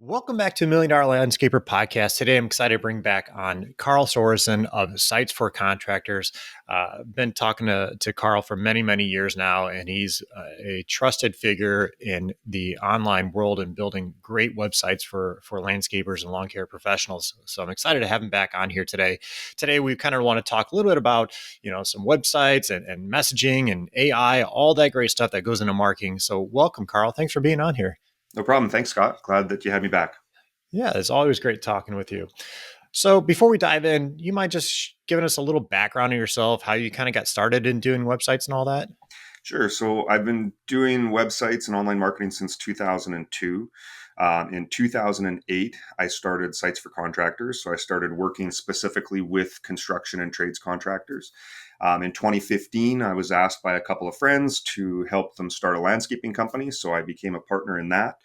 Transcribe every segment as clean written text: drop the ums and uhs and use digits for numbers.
Welcome back to Million Dollar Landscaper Podcast. Today, I'm excited to bring back on Carl Sorensen of Sites for Contractors. Been talking to Carl for many, many years now, and he's a trusted figure in the online world and building great websites for landscapers and lawn care professionals. So I'm excited to have him back on here today. Today, we kind of want to talk a little bit about, some websites and messaging and AI, all that great stuff that goes into marketing. So welcome, Carl. Thanks for being on here. No problem. Thanks, Scott. Glad that you had me back. Yeah, it's always great talking with you. So before we dive in, you might just giving us a little background of yourself, how you kind of got started in doing websites and all that? Sure. So I've been doing websites and online marketing since 2002. In 2008, I started Sites for Contractors. So I started working specifically with construction and trades contractors. In 2015, I was asked by a couple of friends to help them start a landscaping company. So I became a partner in that.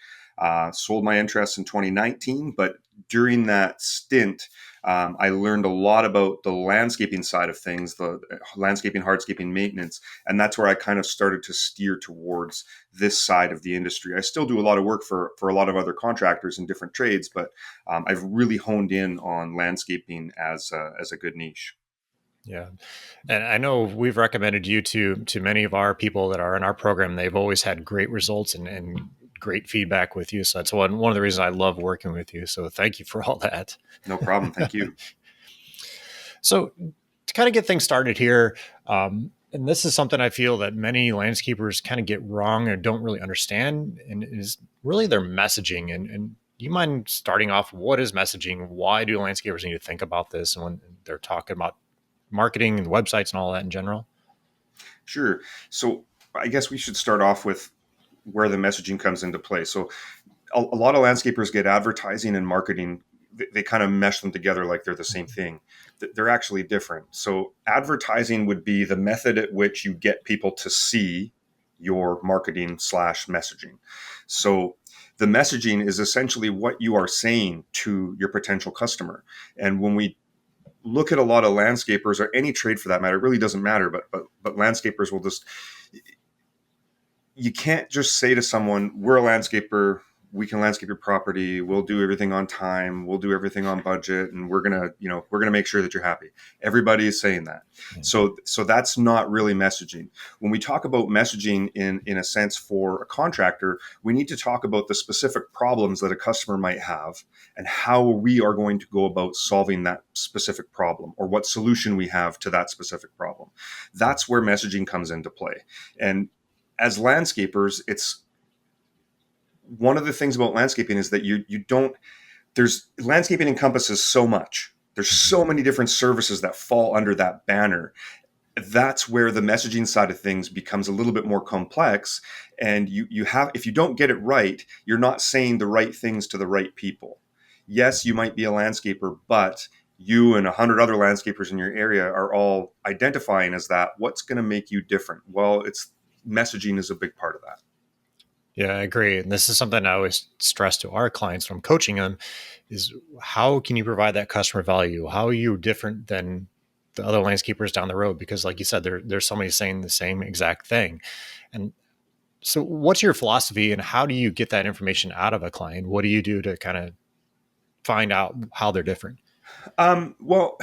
Sold my interest in 2019, but during that stint, I learned a lot about the landscaping side of things, the landscaping, hardscaping, maintenance, and that's where I kind of started to steer towards this side of the industry. I still do a lot of work for a lot of other contractors in different trades, but I've really honed in on landscaping as a good niche. Yeah. And I know we've recommended you to many of our people that are in our program. They've always had great results and great feedback with you. So that's one of the reasons I love working with you. So thank you for all that. No problem. Thank you. So to kind of get things started here, and this is something I feel that many landscapers kind of get wrong or don't really understand, and is really their messaging. And do you mind starting off? What is messaging? Why do landscapers need to think about this? And when they're talking about marketing and websites and all that in general? Sure. So I guess we should start off with where the messaging comes into play. So a lot of landscapers get advertising and marketing. They kind of mesh them together like they're the same thing. They're actually different. So advertising would be the method at which you get people to see your marketing slash messaging. So the messaging is essentially what you are saying to your potential customer. And when we look at a lot of landscapers, or any trade for that matter, it really doesn't matter, but landscapers will just, you can't just say to someone, we're a landscaper, we can landscape your property, we'll do everything on time, we'll do everything on budget, and we're gonna make sure that you're happy. Everybody is saying that. So that's not really messaging. When we talk about messaging in a sense for a contractor, we need to talk about the specific problems that a customer might have and how we are going to go about solving that specific problem, or what solution we have to that specific problem. That's where messaging comes into play. And as landscapers, it's one of the things about landscaping is that you don't, there's, landscaping encompasses so much. There's so many different services that fall under that banner. That's where the messaging side of things becomes a little bit more complex. And you have, if you don't get it right, you're not saying the right things to the right people. Yes, you might be a landscaper, but you and 100 other landscapers in your area are all identifying as that. What's going to make you different? Well, it's messaging is a big part of that. Yeah, I agree. And this is something I always stress to our clients when I'm coaching them is how can you provide that customer value? How are you different than the other landscapers down the road? Because like you said, there's somebody saying the same exact thing. And so what's your philosophy and how do you get that information out of a client? What do you do to kind of find out how they're different? Well,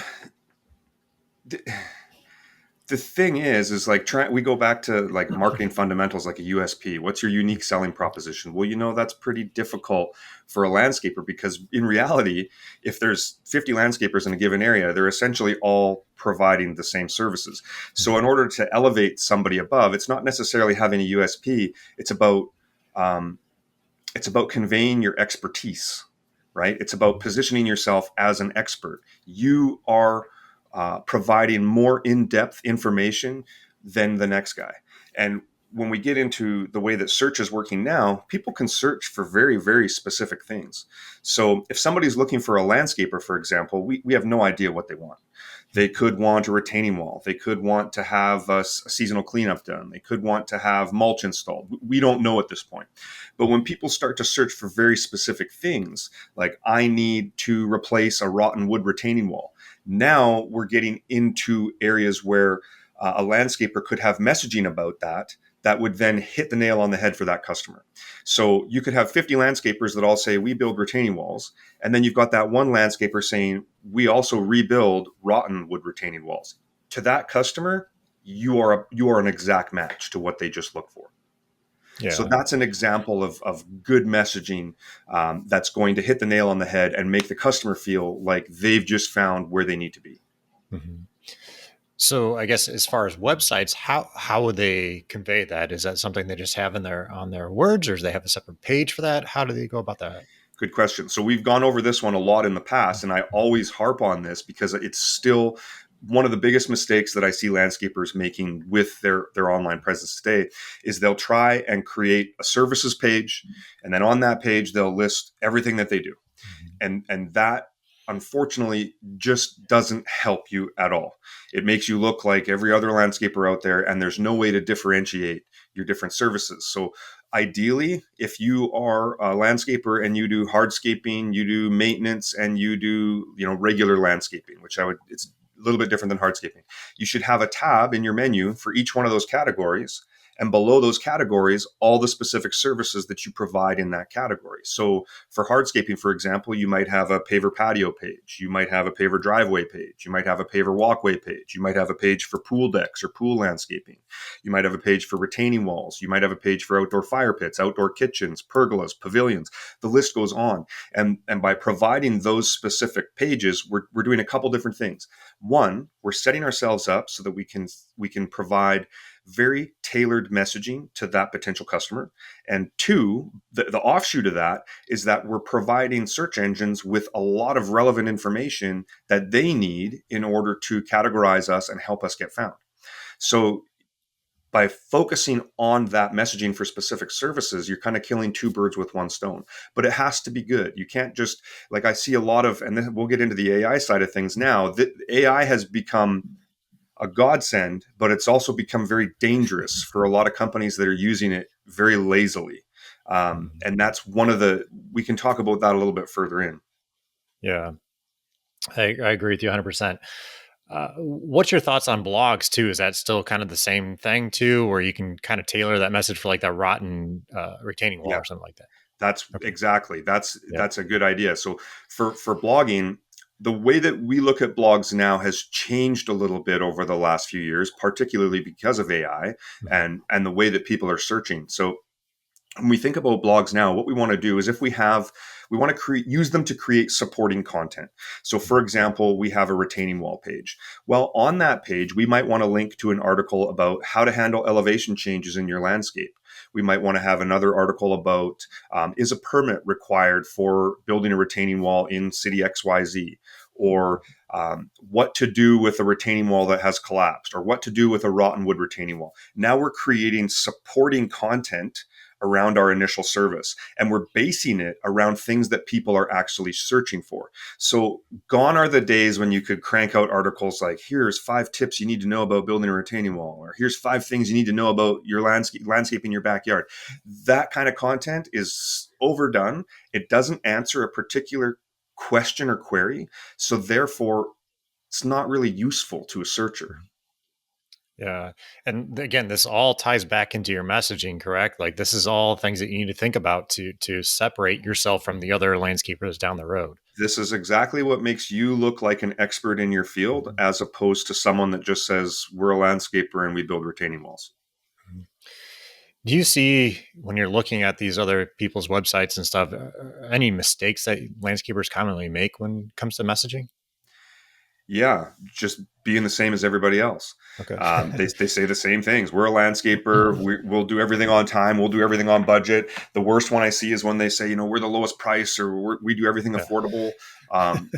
the thing is like we go back to like marketing fundamentals, like a USP. What's your unique selling proposition? Well, that's pretty difficult for a landscaper, because in reality, if there's 50 landscapers in a given area, they're essentially all providing the same services. So in order to elevate somebody above, it's not necessarily having a USP. It's about conveying your expertise, right? It's about positioning yourself as an expert. You are providing more in-depth information than the next guy. And when we get into the way that search is working now, people can search for very, very specific things. So if somebody's looking for a landscaper, for example, we have no idea what they want. They could want a retaining wall. They could want to have a seasonal cleanup done. They could want to have mulch installed. We don't know at this point. But when people start to search for very specific things, like I need to replace a rotten wood retaining wall, now we're getting into areas where a landscaper could have messaging about that that would then hit the nail on the head for that customer. So you could have 50 landscapers that all say, we build retaining walls. And then you've got that one landscaper saying, we also rebuild rotten wood retaining walls. To that customer, you are an exact match to what they just look for. So Yeah. that's an example of good messaging that's going to hit the nail on the head and make the customer feel like they've just found where they need to be. Mhm. So I guess as far as websites, how would they convey that? Is that something they just have in their on their words, or do they have a separate page for that? How do they go about that? Good question. So we've gone over this one a lot in the past, and I always harp on this because it's still one of the biggest mistakes that I see landscapers making with their online presence today is they'll try and create a services page, and then on that page they'll list everything that they do. And that unfortunately just doesn't help you at all. It makes you look like every other landscaper out there, and there's no way to differentiate your different services. So ideally, if you are a landscaper and you do hardscaping, you do maintenance, and you do, regular landscaping, which it's a little bit different than hardscaping, you should have a tab in your menu for each one of those categories, and below those categories, all the specific services that you provide in that category. So for hardscaping, for example, you might have a paver patio page. You might have a paver driveway page. You might have a paver walkway page. You might have a page for pool decks or pool landscaping. You might have a page for retaining walls. You might have a page for outdoor fire pits, outdoor kitchens, pergolas, pavilions. The list goes on. And by providing those specific pages, we're doing a couple different things. One, we're setting ourselves up so that we can provide very tailored messaging to that potential customer. And two, the offshoot of that is that we're providing search engines with a lot of relevant information that they need in order to categorize us and help us get found. So by focusing on that messaging for specific services, you're kind of killing two birds with one stone. But it has to be good. You can't just, like I see a lot of, and then we'll get into the AI side of things now, the AI has become a godsend, but it's also become very dangerous for a lot of companies that are using it very lazily. And that's we can talk about that a little bit further in. Yeah, I agree with you 100%. What's your thoughts on blogs too? Is that still kind of the same thing too, where you can kind of tailor that message for like that rotten retaining wall Yeah, or something like that? that's Okay. exactly. Yeah. That's a good idea. So for blogging, the way that we look at blogs now has changed a little bit over the last few years, particularly because of AI Mhm. and the way that people are searching. So when we think about blogs now, what we want to do is we want to use them to create supporting content. So for example, we have a retaining wall page. Well, on that page, we might want to link to an article about how to handle elevation changes in your landscape. We might want to have another article about is a permit required for building a retaining wall in city XYZ, or what to do with a retaining wall that has collapsed, or what to do with a rotten wood retaining wall. Now we're creating supporting content around our initial service, and we're basing it around things that people are actually searching for. So gone are the days when you could crank out articles like, here's 5 tips you need to know about building a retaining wall, or here's 5 things you need to know about your landscaping your backyard. That kind of content is overdone. It doesn't answer a particular question or query, so therefore it's not really useful to a searcher. Yeah. And again, this all ties back into your messaging, correct? Like this is all things that you need to think about to separate yourself from the other landscapers down the road. This is exactly what makes you look like an expert in your field, Mhm. as opposed to someone that just says, we're a landscaper and we build retaining walls. Mhm. Do you see when you're looking at these other people's websites and stuff, any mistakes that landscapers commonly make when it comes to messaging? Yeah, just being the same as everybody else. Okay. They say the same things. We're a landscaper. We'll do everything on time. We'll do everything on budget. The worst one I see is when they say, we're the lowest price, or we do everything Yeah. affordable. Um,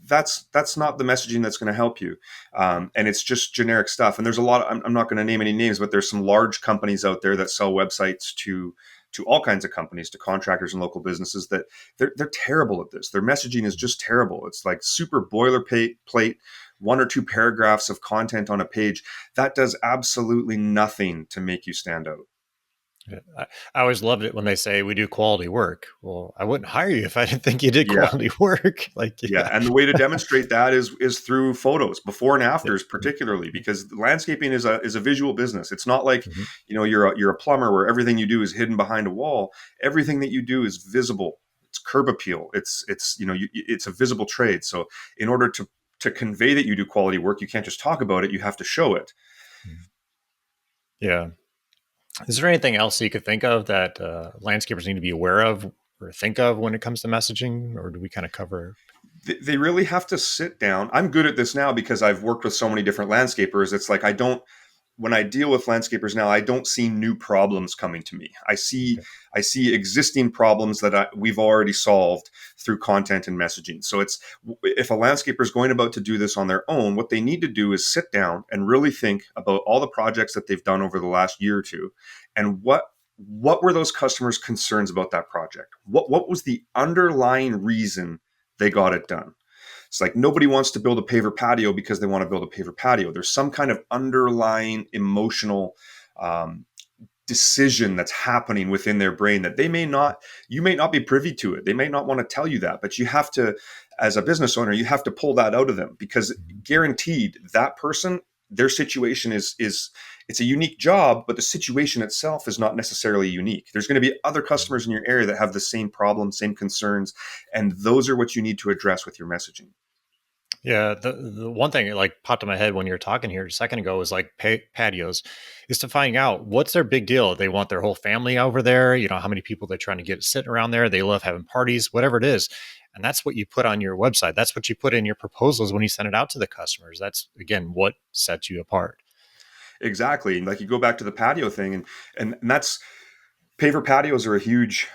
that's not the messaging that's going to help you, and it's just generic stuff. And there's a lot of, I'm not going to name any names, but there's some large companies out there that sell websites to all kinds of companies, to contractors and local businesses, that they're terrible at this. Their messaging is just terrible. It's like super boilerplate, 1 or 2 paragraphs of content on a page that does absolutely nothing to make you stand out. Yeah. I always loved it when they say we do quality work. Well, I wouldn't hire you if I didn't think you did Yeah. quality work. Like, Yeah, yeah, and the way to demonstrate that is through photos, before and yeah, afters, particularly because landscaping is a visual business. It's not like, mhm, you're a plumber where everything you do is hidden behind a wall. Everything that you do is visible. It's curb appeal. It's a visible trade. So in order to convey that you do quality work, you can't just talk about it. You have to show it. mhm. Yeah. Is there anything else you could think of that landscapers need to be aware of or think of when it comes to messaging, or do we kind of cover? They really have to sit down. I'm good at this now because I've worked with so many different landscapers. It's like I don't when I deal with landscapers now, I don't see new problems coming to me. I see existing problems that we've already solved through content and messaging. So it's if a landscaper is going about to do this on their own, what they need to do is sit down and really think about all the projects that they've done over the last year or two, and what were those customers' concerns about that project? What was the underlying reason they got it done? It's like nobody wants to build a paver patio because they want to build a paver patio. There's some kind of underlying emotional um, decision that's happening within their brain that you may not be privy to it. They may not want to tell you that, but you have to, as a business owner, you have to pull that out of them, because guaranteed that person, their situation is it's a unique job, but the situation itself is not necessarily unique. There's going to be other customers in your area that have the same problems, same concerns, and those are what you need to address with your messaging. Yeah, the one thing that like popped in my head when you were talking here a second ago was like patios, is to find out what's their big deal. They want their whole family over there. You know, how many people they're trying to get sitting around there. They love having parties, whatever it is. And that's what you put on your website. That's what you put in your proposals when you send it out to the customers. That's again what sets you apart. Exactly. Like you go back to the patio thing, and that's paver patios are a huge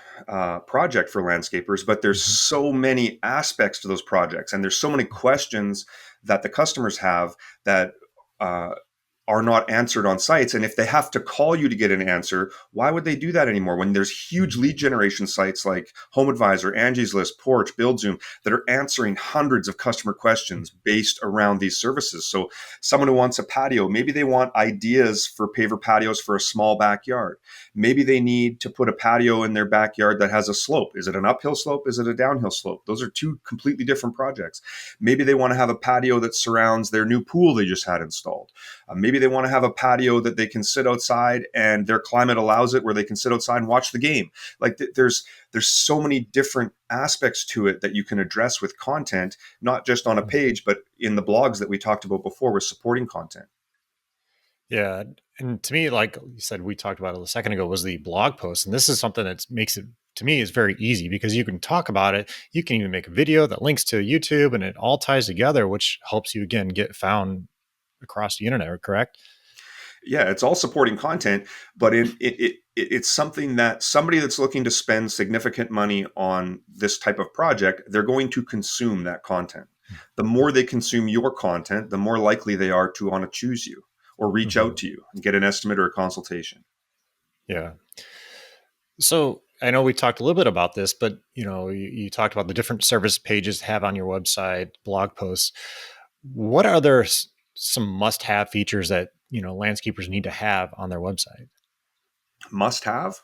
project for landscapers, but there's Mhm. so many aspects to those projects, and there's so many questions that the customers have that uh, are not answered on sites. And if they have to call you to get an answer, why would they do that anymore when there's huge lead generation sites like HomeAdvisor, Angie's List, Porch, BuildZoom that are answering hundreds of customer questions based around these services? So someone who wants a patio, maybe they want ideas for paver patios for a small backyard. Maybe they need to put a patio in their backyard that has a slope. Is it an uphill slope? Is it a downhill slope? Those are two completely different projects. Maybe they want to have a patio that surrounds their new pool they just had installed. Maybe they want to have a patio that they can sit outside and their climate allows it, where they can sit outside and watch the game. Like there's so many different aspects to it that you can address with content, not just on a page, but in the blogs that we talked about before with supporting content. Yeah. And to me, like you said, we talked about it a second ago, was the blog post. And this is something that makes it, to me, is very easy because you can talk about it. You can even make a video that links to YouTube and it all ties together, which helps you, again, get found across the internet, correct? Yeah, it's all supporting content, but it's something that somebody that's looking to spend significant money on this type of project, they're going to consume that content. The more they consume your content, the more likely they are to want to choose you or reach Mhm. out to you and get an estimate or a consultation. Yeah. So I know we talked a little bit about this, but you talked about the different service pages have on your website, blog posts. What are there some must-have features that landscapers need to have on their website? Must have.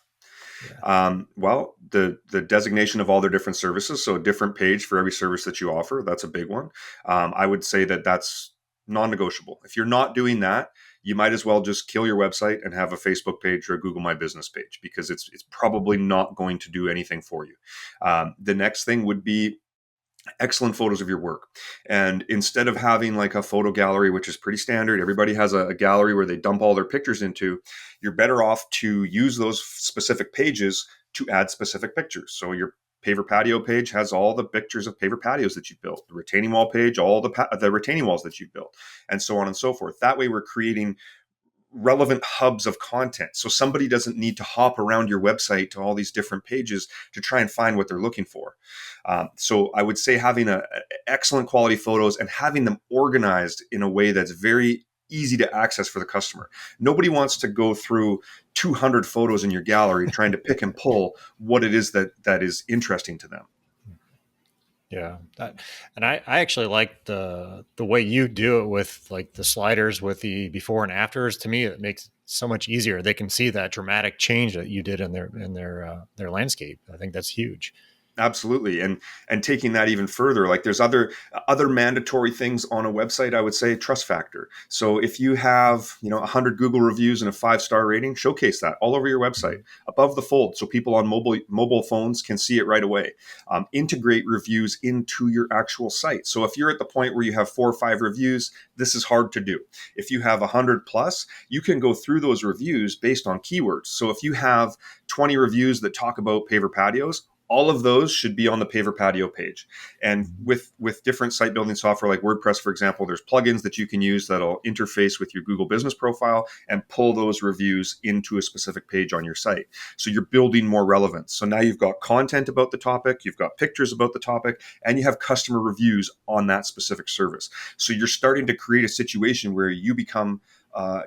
Yeah. Well, the designation of all their different services, so a different page for every service that you offer. That's a big one. I would say that that's non-negotiable. If you're not doing that, you might as well just kill your website and have a Facebook page or a Google My Business page, because it's probably not going to do anything for you. The next thing would be excellent photos of your work. And instead of having like a photo gallery, which is pretty standard, everybody has a gallery where they dump all their pictures into, you're better off to use those specific pages to add specific pictures. So your paver patio page has all the pictures of paver patios that you've built. The retaining wall page, all the retaining walls that you've built, and so on and so forth. That way we're creating relevant hubs of content. So somebody doesn't need to hop around your website to all these different pages to try and find what they're looking for. So I would say having excellent quality photos and having them organized in a way that's very easy to access for the customer. Nobody wants to go through 200 photos in your gallery trying to pick and pull what it is that is interesting to them. Yeah, and I actually like the way you do it with like the sliders with the before and afters. To me, it makes so much easier. They can see that dramatic change that you did in their landscape. I think that's huge. Absolutely. And taking that even further, like there's other mandatory things on a website. I would say trust factor. So if you have 100 Google reviews and a 5-star rating, showcase that all over your website above the fold, so people on mobile phones can see it right away. Integrate reviews into your actual site. So if you're at the point where you have 4 or 5 reviews, this is hard to do. If you have 100 plus, you can go through those reviews based on keywords. So if you have 20 reviews that talk about paver patios, all of those should be on the paver patio page. And with different site building software like WordPress, for example, there's plugins that you can use that'll interface with your Google business profile and pull those reviews into a specific page on your site. So you're building more relevance. So now you've got content about the topic, you've got pictures about the topic, and you have customer reviews on that specific service. So you're starting to create a situation where you become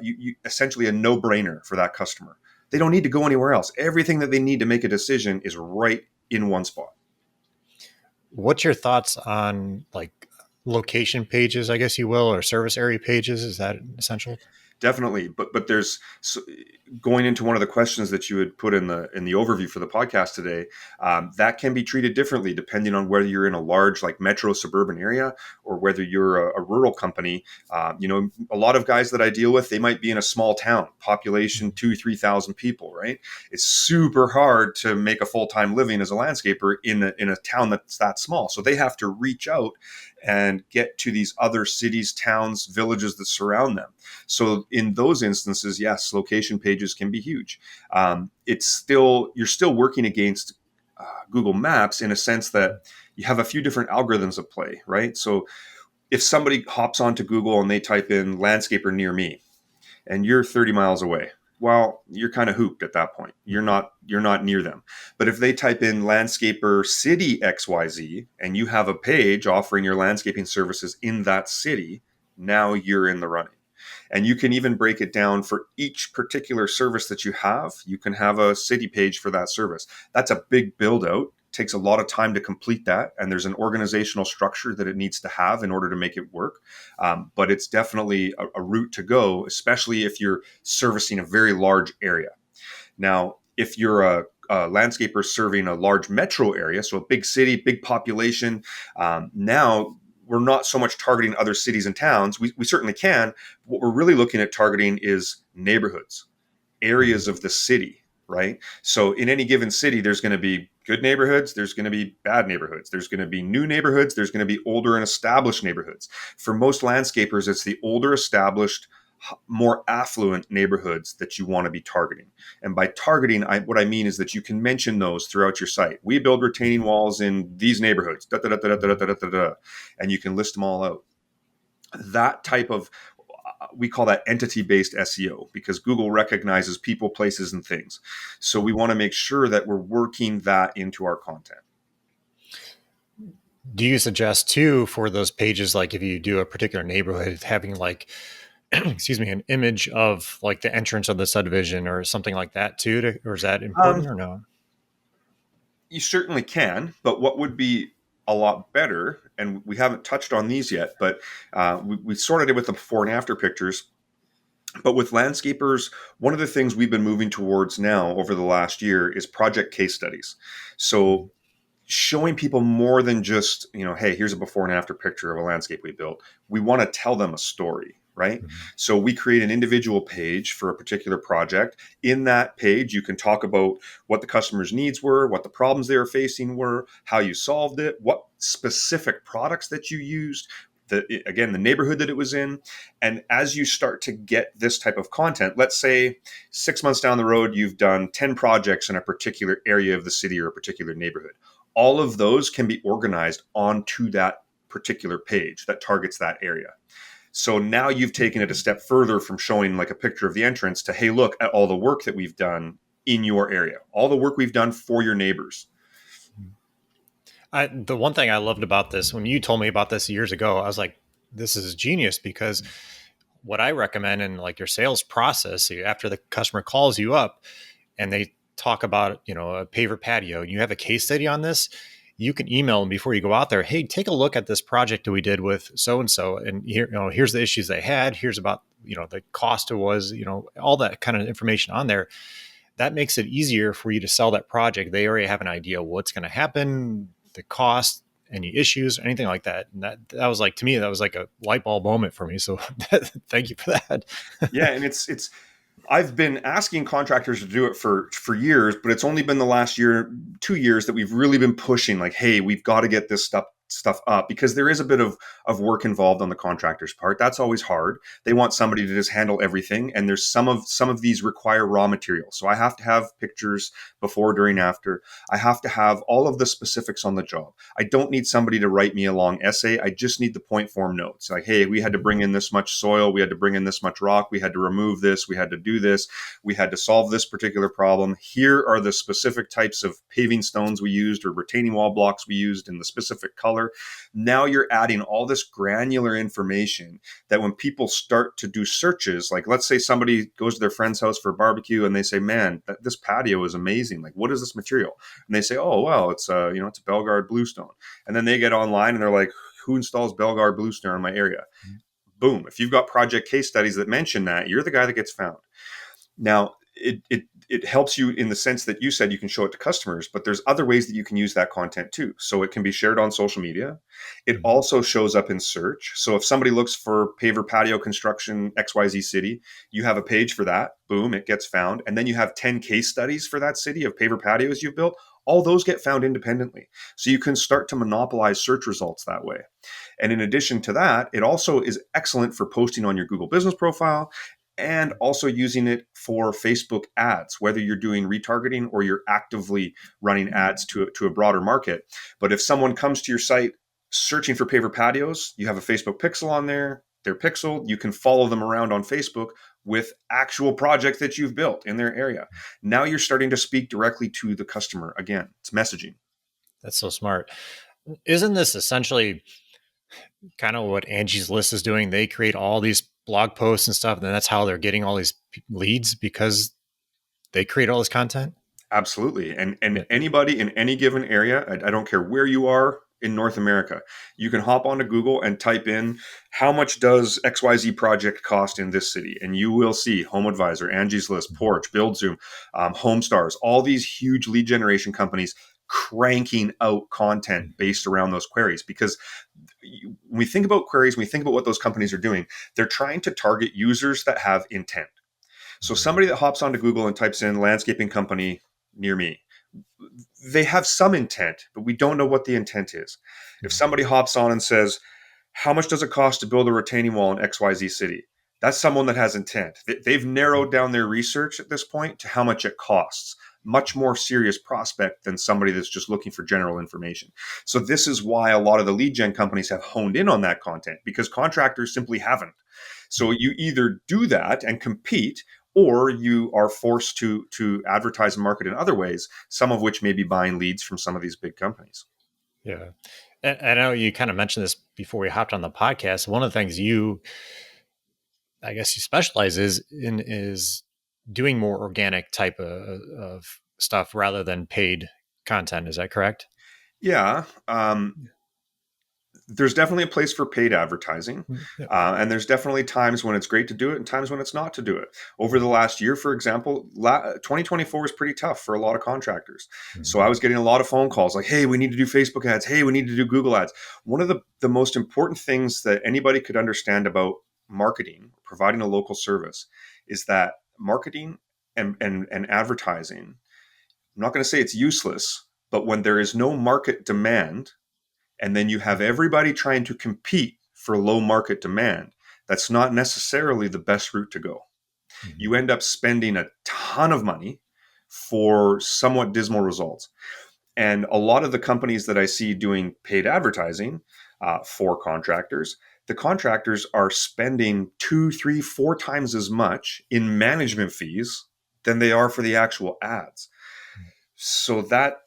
you essentially a no-brainer for that customer. They don't need to go anywhere else. Everything that they need to make a decision is right in one spot. What's your thoughts on like location pages, I guess you will, or service area pages? Is that essential? Definitely, but there's going into one of the questions that you had put in the overview for the podcast today. That can be treated differently depending on whether you're in a large like metro suburban area or whether you're a rural company. A lot of guys that I deal with, they might be in a small town, population 2,000-3,000 people. Right? It's super hard to make a full-time living as a landscaper in a town that's that small. So they have to reach out and get to these other cities, towns, villages that surround them. So in those instances, yes, location pages can be huge. You're still working against Google Maps in a sense that you have a few different algorithms at play, right? So if somebody hops onto Google and they type in landscaper near me, and you're 30 miles away, well, you're kind of hooped at that point. You're not near them. But if they type in landscaper city XYZ and you have a page offering your landscaping services in that city, now you're in the running. And you can even break it down for each particular service that you have. You can have a city page for that service. That's a big build out. Takes a lot of time to complete that, and there's an organizational structure that it needs to have in order to make it work. But it's definitely a route to go, especially if you're servicing a very large area. Now, if you're a landscaper serving a large metro area, so a big city, big population, now we're not so much targeting other cities and towns. We certainly can. What we're really looking at targeting is neighborhoods, areas of the city, right? So in any given city, there's going to be good neighborhoods, there's going to be bad neighborhoods, there's going to be new neighborhoods, there's going to be older and established neighborhoods. For most landscapers, it's the older established, more affluent neighborhoods that you want to be targeting. And by targeting, what I mean is that you can mention those throughout your site. We build retaining walls in these neighborhoods, and you can list them all out. That type of, we call that entity-based SEO because Google recognizes people, places, and things. So we want to make sure that we're working that into our content. Do you suggest too for those pages, like if you do a particular neighborhood, having like, excuse me, an image of like the entrance of the subdivision or something like that too? Or is that important or no? You certainly can, but what would be a lot better, and we haven't touched on these yet, but we sorted it with the before and after pictures. But with landscapers, one of the things we've been moving towards now over the last year is project case studies. So showing people more than just, hey, here's a before and after picture of a landscape we built. We want to tell them a story, right? Mm-hmm. So we create an individual page for a particular project. In that page, you can talk about what the customer's needs were, what the problems they were facing were, how you solved it, what specific products that you used, the neighborhood that it was in. And as you start to get this type of content, let's say 6 months down the road, you've done 10 projects in a particular area of the city or a particular neighborhood. All of those can be organized onto that particular page that targets that area. So now you've taken it a step further from showing like a picture of the entrance to, hey, look at all the work that we've done in your area, all the work we've done for your neighbors. The one thing I loved about this, when you told me about this years ago, I was like, this is genius, because what I recommend in like your sales process, after the customer calls you up and they talk about, a paver patio, and you have a case study on this, you can email them before you go out there. Hey, take a look at this project that we did with so and so, and here, here's the issues they had. Here's about the cost it was. All that kind of information on there. That makes it easier for you to sell that project. They already have an idea what's going to happen, the cost, any issues, anything like that. And that was like, to me, that was like a light bulb moment for me. So thank you for that. Yeah, and it's I've been asking contractors to do it for years, but it's only been the last year, 2 years that we've really been pushing like, hey, we've got to get this stuff up, because there is a bit of work involved on the contractor's part. That's always hard. They want somebody to just handle everything, and there's some of these require raw material. So I have to have pictures before, during, after. I have to have all of the specifics on the job. I don't need somebody to write me a long essay. I just need the point form notes. Like, hey, we had to bring in this much soil, we had to bring in this much rock, we had to remove this, we had to do this, we had to solve this particular problem. Here are the specific types of paving stones we used or retaining wall blocks we used in the specific color. Now you're adding all this granular information that when people start to do searches, like let's say somebody goes to their friend's house for a barbecue and they say, man, this patio is amazing. Like, what is this material? And they say, oh, well, it's it's a Belgard bluestone. And then they get online and they're like, who installs Belgard bluestone in my area? Mm-hmm. Boom. If you've got project case studies that mention that, you're the guy that gets found. Now, it helps you in the sense that you said you can show it to customers, but there's other ways that you can use that content too. So it can be shared on social media. It also shows up in search. So if somebody looks for paver patio construction XYZ city, you have a page for that. Boom, it gets found. And then you have 10 case studies for that city of paver patios you've built. All those get found independently. So you can start to monopolize search results that way. And in addition to that, it also is excellent for posting on your Google business profile, and also using it for Facebook ads, whether you're doing retargeting or you're actively running ads to a broader market. But if someone comes to your site searching for paver patios, you have a Facebook pixel on there, they're pixeled, you can follow them around on Facebook with actual projects that you've built in their area. Now you're starting to speak directly to the customer. Again, it's messaging. That's so smart. Isn't this essentially kind of what Angie's List is doing? They create all these blog posts and stuff, and then that's how they're getting all these leads, because they create all this content. Absolutely. And anybody in any given area, I don't care where you are in North America, you can hop onto Google and type in, how much does XYZ project cost in this city? And you will see HomeAdvisor, Angie's List, Porch, BuildZoom, HomeStars, all these huge lead generation companies cranking out content based around those queries. Because when we think about queries, when we think about what those companies are doing, they're trying to target users that have intent. So somebody that hops onto Google and types in landscaping company near me, they have some intent, but we don't know what the intent is. If somebody hops on and says, how much does it cost to build a retaining wall in XYZ city? That's someone that has intent. They've narrowed down their research at this point to how much it costs. Much more serious prospect than somebody that's just looking for general information. So this is why a lot of the lead gen companies have honed in on that content, because contractors simply haven't. So you either do that and compete, or you are forced to advertise and market in other ways, some of which may be buying leads from some of these big companies. Yeah. And I know you kind of mentioned this before we hopped on the podcast. One of the things I guess you specialize is doing more organic type of stuff rather than paid content. Is that correct? Yeah. There's definitely a place for paid advertising. And there's definitely times when it's great to do it and times when it's not to do it. Over the last year, for example, 2024 was pretty tough for a lot of contractors. Mm-hmm. So I was getting a lot of phone calls like, hey, we need to do Facebook ads. Hey, we need to do Google ads. One of the most important things that anybody could understand about marketing, providing a local service, is that marketing and advertising, I'm not going to say it's useless, but when there is no market demand, and then you have everybody trying to compete for low market demand, that's not necessarily the best route to go. Mm-hmm. You end up spending a ton of money for somewhat dismal results. And a lot of the companies that I see doing paid advertising for contractors, the contractors are spending 2, 3, 4 times as much in management fees than they are for the actual ads. Mm-hmm. So that,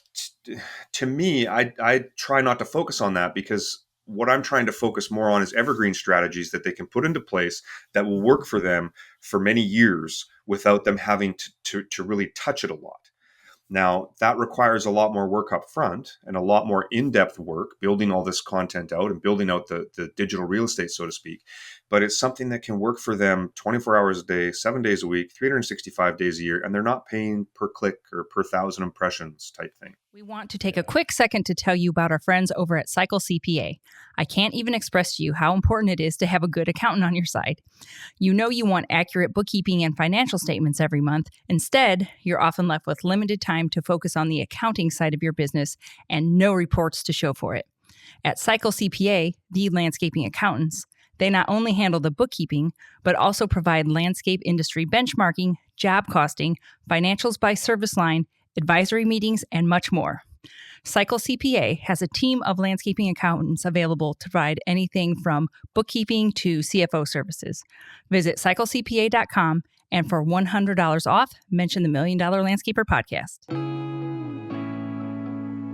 to me, I try not to focus on that, because what I'm trying to focus more on is evergreen strategies that they can put into place that will work for them for many years without them having to really touch it a lot. Now, that requires a lot more work up front and a lot more in-depth work, building all this content out and building out the digital real estate, so to speak. But it's something that can work for them 24 hours a day, 7 days a week, 365 days a year, and they're not paying per click or per thousand impressions type thing. We want to take a quick second to tell you about our friends over at Cycle CPA. I can't even express to you how important it is to have a good accountant on your side. You know you want accurate bookkeeping and financial statements every month. Instead, you're often left with limited time to focus on the accounting side of your business and no reports to show for it. At Cycle CPA, the landscaping accountants, they not only handle the bookkeeping, but also provide landscape industry benchmarking, job costing, financials by service line, advisory meetings, and much more. Cycle CPA has a team of landscaping accountants available to provide anything from bookkeeping to CFO services. Visit cyclecpa.com and for $100 off, mention the $1 Million Landscaper podcast.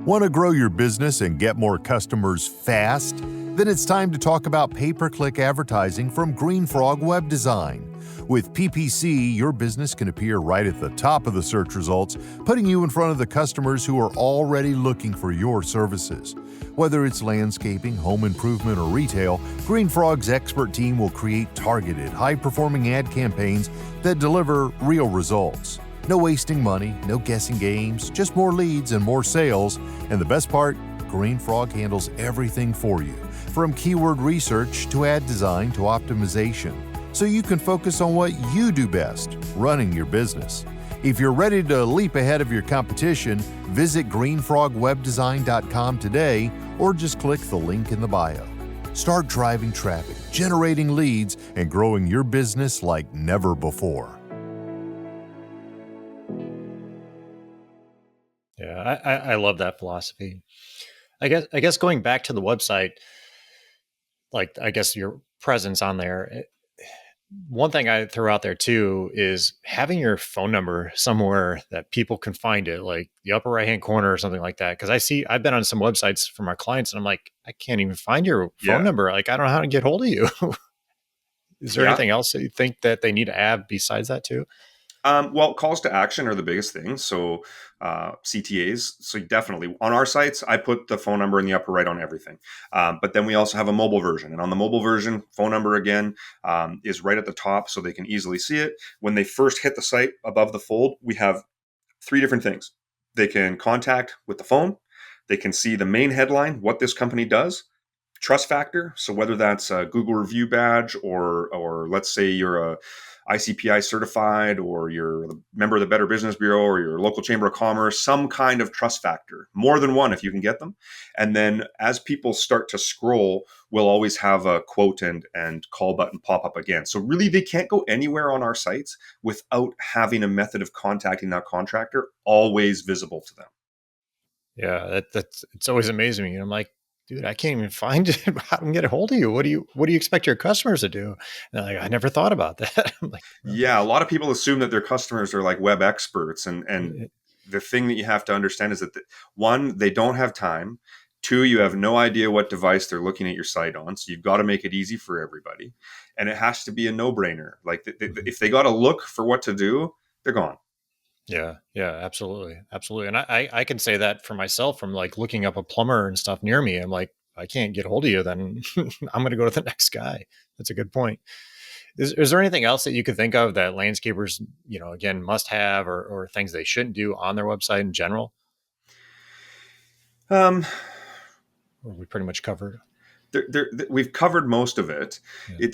Want to grow your business and get more customers fast? Then it's time to talk about pay-per-click advertising from Green Frog Web Design. With PPC, your business can appear right at the top of the search results, putting you in front of the customers who are already looking for your services. Whether it's landscaping, home improvement, or retail, Green Frog's expert team will create targeted, high-performing ad campaigns that deliver real results. No wasting money, no guessing games, just more leads and more sales. And the best part, Green Frog handles everything for you, from keyword research to ad design to optimization, so you can focus on what you do best, running your business. If you're ready to leap ahead of your competition, visit greenfrogwebdesign.com today or just click the link in the bio. Start driving traffic, generating leads, and growing your business like never before. Yeah, I love that philosophy. I guess going back to the website, like I guess your presence on there, one thing I throw out there too is having your phone number somewhere that people can find it, like the upper right hand corner or something like that. Because I've been on some websites for my clients, and I'm like, I can't even find your phone number. Like I don't know how to get hold of you. Is there anything else that you think that they need to add besides that too? Well, calls to action are the biggest thing. So CTAs. So definitely on our sites, I put the phone number in the upper right on everything. But then we also have a mobile version. And on the mobile version, phone number again is right at the top so they can easily see it. When they first hit the site above the fold, we have 3 different things. They can contact with the phone. They can see the main headline, what this company does. Trust factor. So whether that's a Google review badge or let's say you're a ICPI certified or you're a member of the Better Business Bureau or your local chamber of commerce, some kind of trust factor, more than one if you can get them. And then as people start to scroll, we'll always have a quote and call button pop up again. So really they can't go anywhere on our sites without having a method of contacting that contractor always visible to them. Yeah, that's it's always amazing me. I'm like, dude, I can't even find it. How can I get a hold of you? What do you expect your customers to do? And they're like, I never thought about that. I'm like, yeah, a lot of people assume that their customers are like web experts, and the thing that you have to understand is that one, they don't have time. 2, you have no idea what device they're looking at your site on, so you've got to make it easy for everybody, and it has to be a no-brainer. Like if they got to look for what to do, they're gone. Yeah, absolutely. And I can say that for myself from like looking up a plumber and stuff near me. I'm like, I can't get a hold of you, then I'm going to go to the next guy. That's a good point. Is there anything else that you could think of that landscapers, again, must have or things they shouldn't do on their website in general? Or we pretty much covered. We've covered most of it. Yeah.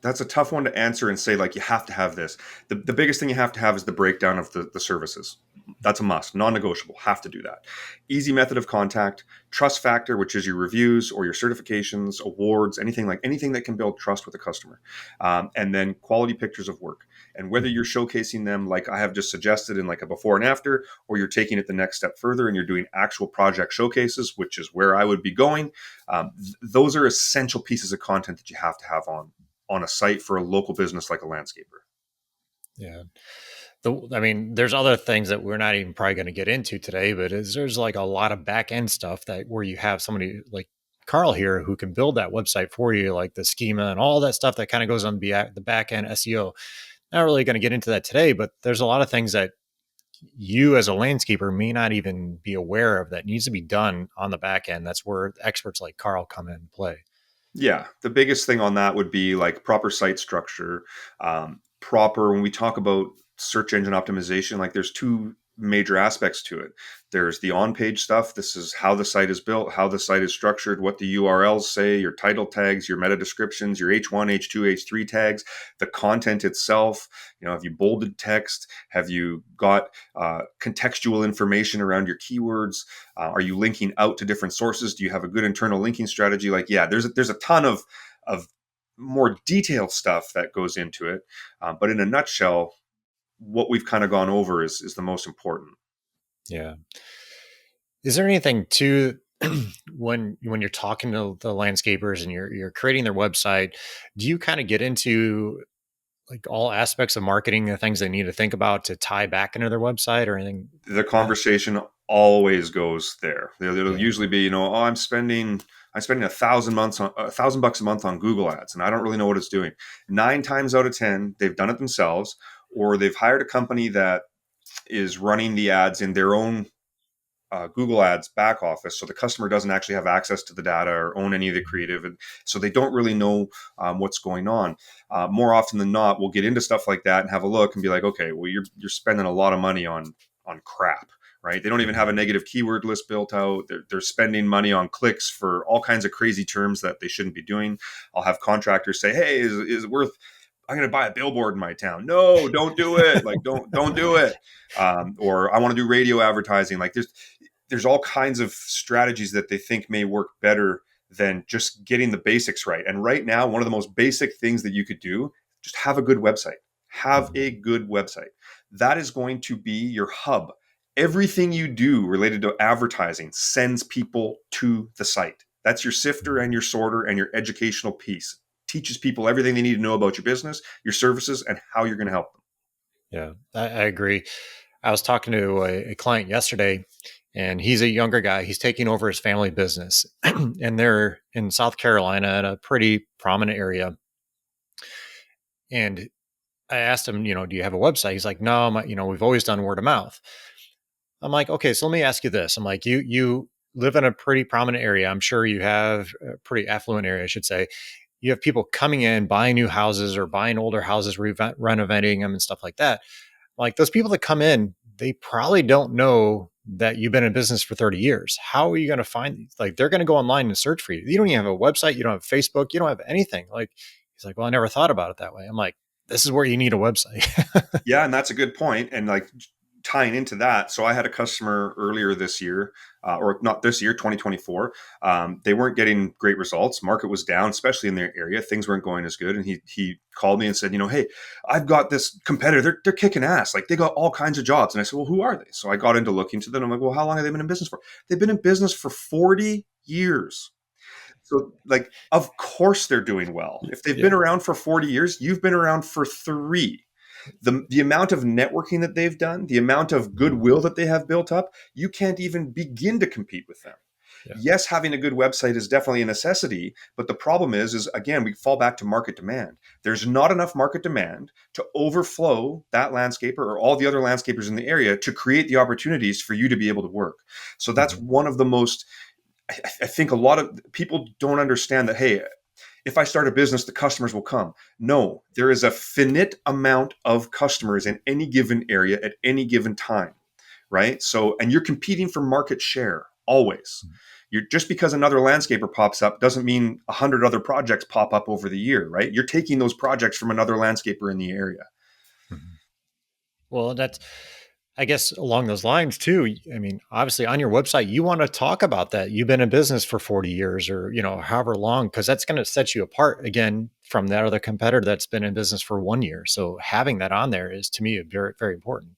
That's a tough one to answer and say, like, you have to have this. The biggest thing you have to have is the breakdown of the services. That's a must, non-negotiable, have to do that. Easy method of contact, trust factor, which is your reviews or your certifications, awards, anything that can build trust with the customer. And then quality pictures of work. And whether you're showcasing them, like I have just suggested in like a before and after, or you're taking it the next step further and you're doing actual project showcases, which is where I would be going. Those are essential pieces of content that you have to have on a site for a local business like a landscaper. Yeah. There's other things that we're not even probably going to get into today, but there's like a lot of back end stuff where you have somebody like Carl here who can build that website for you, like the schema and all that stuff that kind of goes on the back end SEO. not really going to get into that today, but there's a lot of things that you as a landscaper may not even be aware of that needs to be done on the back end. That's where experts like Carl come in and play. Yeah, the biggest thing on that would be like proper site structure, proper when we talk about search engine optimization, like there's two major aspects to it. There's the on-page stuff. This is how the site is built, how the site is structured, what the URLs say, your title tags, your meta descriptions, your H1, H2, H3 tags, the content itself. Have you bolded text? Have you got contextual information around your keywords? Are you linking out to different sources? Do you have a good internal linking strategy? Like, yeah, there's a ton of more detailed stuff that goes into it. But in a nutshell, what we've kind of gone over is the most important. Yeah. Is there anything to when you're talking to the landscapers and you're creating their website, do you kind of get into like all aspects of marketing, the things they need to think about to tie back into their website or anything? The conversation always goes there. It'll Yeah. usually be, I'm spending $1,000 a month on Google ads, and I don't really know what it's doing. 9 times out of 10, they've done it themselves, or they've hired a company that is running the ads in their own Google Ads back office, so the customer doesn't actually have access to the data or own any of the creative, and so they don't really know what's going on. More often than not, we'll get into stuff like that and have a look and be like, okay, well, you're spending a lot of money on crap, right? They don't even have a negative keyword list built out. They're spending money on clicks for all kinds of crazy terms that they shouldn't be doing. I'll have contractors say, hey, is it worth, I'm going to buy a billboard in my town. No, don't do it. Like, don't do it. Or I want to do radio advertising. Like there's all kinds of strategies that they think may work better than just getting the basics right. And right now, one of the most basic things that you could do, just have a good website. Have a good website. That is going to be your hub. Everything you do related to advertising sends people to the site. That's your sifter and your sorter and your educational piece. Teaches people everything they need to know about your business, your services, and how you're going to help them. Yeah, I agree. I was talking to a client yesterday, and he's a younger guy. He's taking over his family business, and they're in South Carolina in a pretty prominent area. And I asked him, do you have a website? He's like, no, we've always done word of mouth. I'm like, okay, so let me ask you this. I'm like, you live in a pretty prominent area. I'm sure you have a pretty affluent area, I should say. You have people coming in, buying new houses or buying older houses, renovating them and stuff like that. Like those people that come in, they probably don't know that you've been in business for 30 years. How are you going to find these? Like they're going to go online and search for you. You don't even have a website. You don't have Facebook. You don't have anything. Like he's like, well, I never thought about it that way. I'm like, this is where you need a website. Yeah, and that's a good point. And like tying into that, so I had a customer earlier this year, or not this year, 2024. They weren't getting great results. Market was down, especially in their area. Things weren't going as good. And he called me and said, hey, I've got this competitor. They're kicking ass. Like they got all kinds of jobs. And I said, well, who are they? So I got into looking to them. I'm like, well, how long have they been in business for? They've been in business for 40 years. So, like, of course they're doing well. If they've been around for 40 years, you've been around for 3. The amount of networking that they've done, the amount of goodwill that they have built up, you can't even begin to compete with them. Yeah. Yes, having a good website is definitely a necessity, but the problem is again, we fall back to market demand. There's not enough market demand to overflow that landscaper or all the other landscapers in the area to create the opportunities for you to be able to work. So that's one of the most, I think a lot of people don't understand that, hey, if I start a business, the customers will come. No, there is a finite amount of customers in any given area at any given time, right? So, and you're competing for market share always. You're just because another landscaper pops up doesn't mean 100 other projects pop up over the year, right? You're taking those projects from another landscaper in the area. Well, that's, I guess along those lines too. I mean, obviously on your website, you want to talk about that. You've been in business for 40 years or, however long, because that's going to set you apart again from that other competitor that's been in business for 1 year. So having that on there is to me very, very important.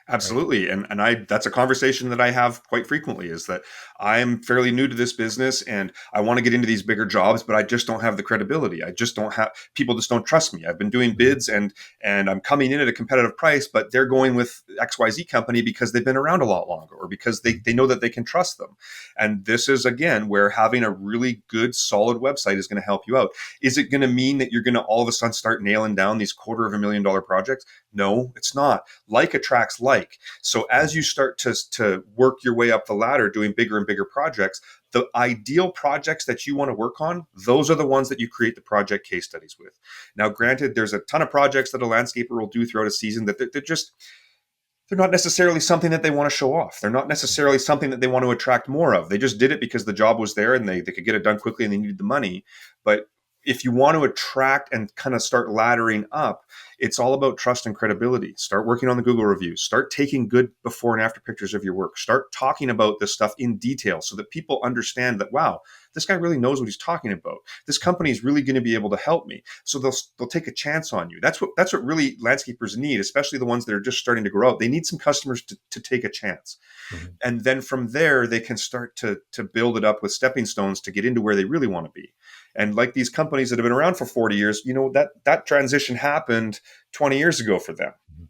right? Absolutely. And that's a conversation that I have quite frequently, is that I'm fairly new to this business and I want to get into these bigger jobs, but I just don't have the credibility. I just don't have, people just don't trust me. I've been doing Mhm. bids and I'm coming in at a competitive price, but they're going with XYZ company because they've been around a lot longer, or because they know that they can trust them. And this is again where having a really good solid website is going to help you out. Is it going to mean that you're going to all of a sudden start nailing down these $250,000 projects? No, it's not. Like attracts like. So as you start to work your way up the ladder, doing bigger and bigger projects, the ideal projects that you want to work on, those are the ones that you create the project case studies with. Now, granted, there's a ton of projects that a landscaper will do throughout a season that they're not necessarily something that they want to show off. They're not necessarily something that they want to attract more of. They just did it because the job was there and they could get it done quickly and they needed the money. But if you want to attract and kind of start laddering up, it's all about trust and credibility. Start working on the Google reviews. Start taking good before and after pictures of your work. Start talking about this stuff in detail so that people understand that, wow, this guy really knows what he's talking about. This company is really going to be able to help me. So they'll take a chance on you. That's what really landscapers need, especially the ones that are just starting to grow out. They need some customers to take a chance. Mhm. And then from there, they can start to build it up with stepping stones to get into where they really want to be. And like these companies that have been around for 40 years, that transition happened 20 years ago for them. Mhm.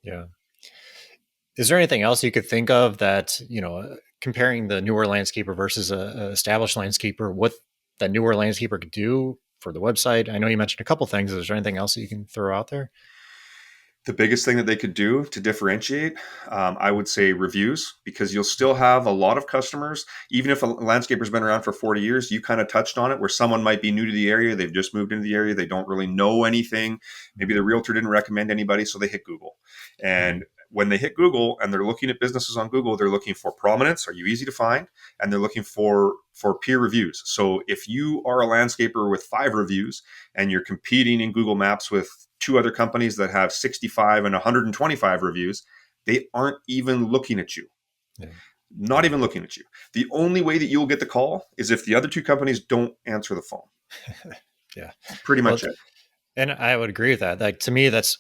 Yeah. Is there anything else you could think of that, comparing the newer landscaper versus a established landscaper, what that newer landscaper could do for the website? I know you mentioned a couple things. Is there anything else that you can throw out there? The biggest thing that they could do to differentiate, I would say reviews, because you'll still have a lot of customers, even if a landscaper's been around for 40 years, you kind of touched on it, where someone might be new to the area. They've just moved into the area. They don't really know anything. Maybe the realtor didn't recommend anybody, so they hit Google. And when they hit Google and they're looking at businesses on Google, they're looking for prominence. Are you easy to find? And they're looking for peer reviews. So if you are a landscaper with 5 reviews and you're competing in Google Maps with 2 other companies that have 65 and 125 reviews, they aren't even looking at you. Yeah. Not even looking at you. The only way that you'll get the call is if the other 2 companies don't answer the phone. Yeah. Pretty Well, much it. and I would agree with that. Like, to me, that's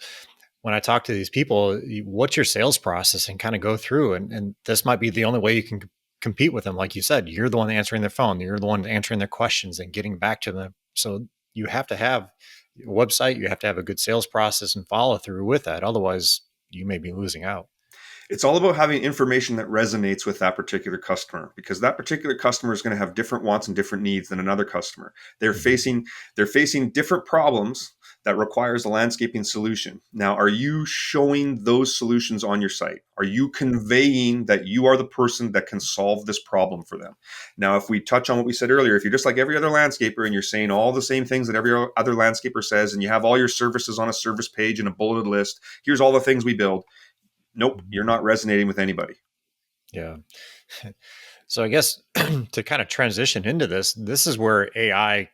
when I talk to these people, what's your sales process, and kind of go through, and this might be the only way you can compete with them. Like you said, you're the one answering their phone. You're the one answering their questions and getting back to them. So you have to have a website. You have to have a good sales process and follow through with that. Otherwise, you may be losing out. It's all about having information that resonates with that particular customer, because that particular customer is going to have different wants and different needs than another customer. They're Mhm. facing different problems that requires a landscaping solution. Now, are you showing those solutions on your site? Are you conveying that you are the person that can solve this problem for them? Now, if we touch on what we said earlier, if you're just like every other landscaper and you're saying all the same things that every other landscaper says, and you have all your services on a service page and a bulleted list, here's all the things we build. Nope, Mhm. you're not resonating with anybody. Yeah. So I guess to kind of transition into this is where AI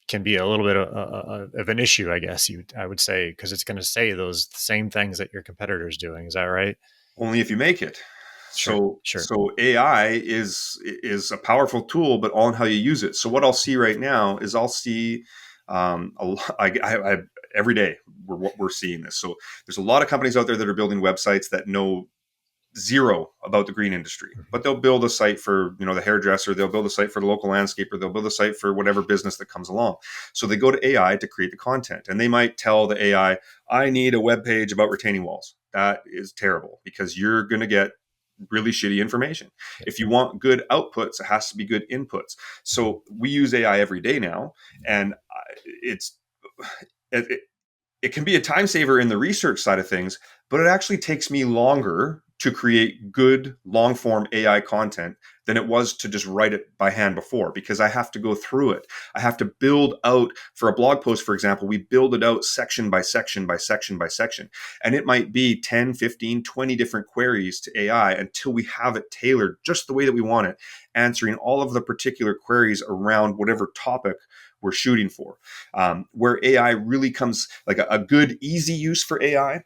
can be a little bit of an issue, I guess I would say, because it's going to say those same things that your competitor's doing. Is that right? Only if you make it. Sure, sure. So AI is a powerful tool, but all in how you use it. So what I'll see right now is I'll see a lot, every day we're seeing this. So there's a lot of companies out there that are building websites that know zero about the green industry, Mhm. but they'll build a site for the hairdresser, they'll build a site for the local landscaper, they'll build a site for whatever business that comes along. So they go to AI to create the content, and they might tell the AI, I need a web page about retaining walls. That is terrible, because you're going to get really shitty information. Yeah. If you want good outputs, it has to be good inputs. Mhm. So we use AI every day now, and it's it, it can be a time saver in the research side of things, but it actually takes me longer to create good long form AI content than it was to just write it by hand before, because I have to go through it. I have to build out, for a blog post, for example, we build it out section by section by section by section. And it might be 10, 15, 20 different queries to AI until we have it tailored just the way that we want it, answering all of the particular queries around whatever topic we're shooting for. Where AI really comes, like a good, easy use for AI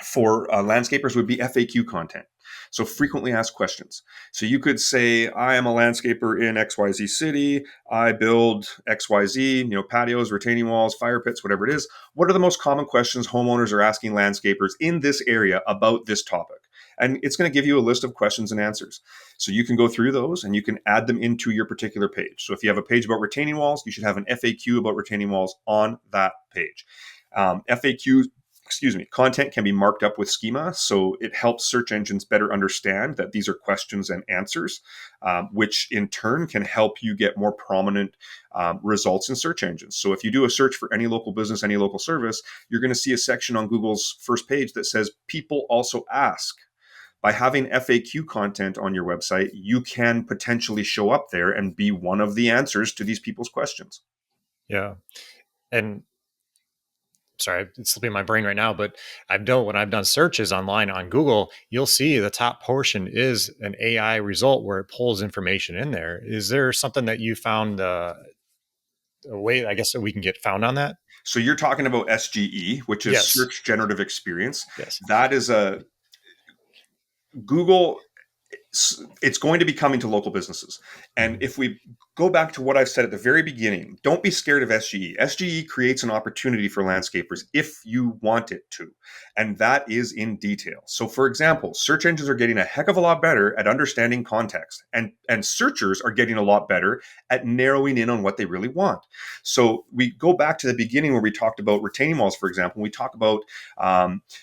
for landscapers would be FAQ content. So frequently asked questions. So you could say, I am a landscaper in XYZ city. I build XYZ, patios, retaining walls, fire pits, whatever it is. What are the most common questions homeowners are asking landscapers in this area about this topic? And it's going to give you a list of questions and answers. So you can go through those and you can add them into your particular page. So if you have a page about retaining walls, you should have an FAQ about retaining walls on that page. FAQ content can be marked up with schema, so it helps search engines better understand that these are questions and answers, which in turn can help you get more prominent results in search engines. So if you do a search for any local business, any local service, you're going to see a section on Google's first page that says people also ask. By having FAQ content on your website, you can potentially show up there and be one of the answers to these people's questions. Yeah. And sorry, it's slipping my brain right now, but when I've done searches online on Google, you'll see the top portion is an AI result where it pulls information in there. Is there something that you found a way, I guess, that we can get found on that? So you're talking about SGE, which is Yes. Search Generative Experience. Yes. That is a Google. It's going to be coming to local businesses. And if we go back to what I've said at the very beginning, don't be scared of SGE. SGE creates an opportunity for landscapers if you want it to. And that is in detail. So for example, search engines are getting a heck of a lot better at understanding context, and searchers are getting a lot better at narrowing in on what they really want. So we go back to the beginning where we talked about retaining walls, for example. We talk about